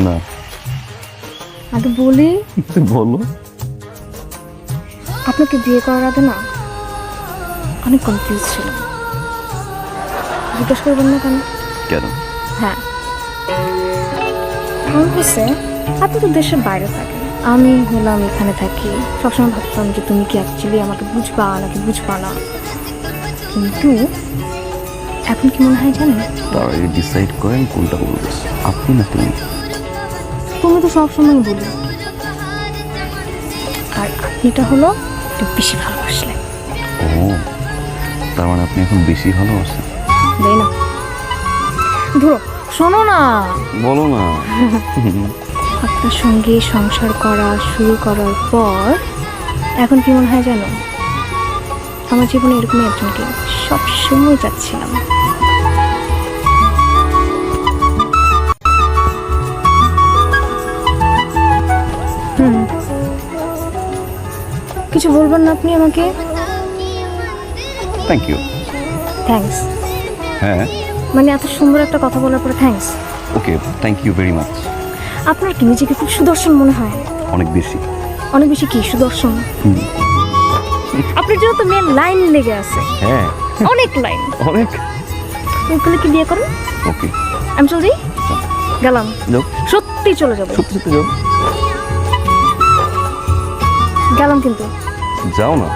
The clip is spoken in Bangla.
না। আগে বলি, বলো। আপনাকে বিয়ে করার আগে না অনেক কনফিউজ ছিল। জিজ্ঞেস করবেন না কেন? কেন? হ্যাঁ, কারণ হচ্ছে আপনি তো দেশের বাইরে থাকেন, আমি হলাম এখানে থাকি। সবসময় ভাবতাম যে তুমি কি অ্যাকচুয়ালি আমাকে বুঝবা নাকি বুঝবা না, কিন্তু এখন কি মনে হয় জানেন? তার আগে ডিসাইড করেন কোনটা বলবো, আপনি না তুমি? তুমি তো সবসময় বলি, আর আপনিটা হলো একটু বেশি ভালোবাসলে। ও, তার মানে আপনি এখন বেশি ভালোবাসেন? দেই না, ধরো শোনো না, বলো না। আপনার সঙ্গে সংসার করা শুরু করার পর এখন কি মনে হয় জানো? আমার জীবনে এরকমই একজনকে সবসময় চাচ্ছিলাম। কিছু বলবেন না আপনি আমাকে? Thank you. থ্যাঙ্কস হ্যাঁ, মানে এত সুন্দর একটা কথা বলার পরে thanks? Okay, thank you very much. আপনার কি নিজেকে খুব সুদর্শন মনে হয়? অনেক বেশি। অনেক বেশি কি সুদর্শন? আপনার জন্য তো মেন লাইন লেগে আছে, হ্যাঁ, অনেক লাইন। অনেক। ওইগুলো কি বিয়ে করেন? ওকে, আমি চল যাই, গেলাম। যাও। সত্যি চলে যাবো, সত্যি সত্যি যাও। গেলাম কিন্তু। যাও না।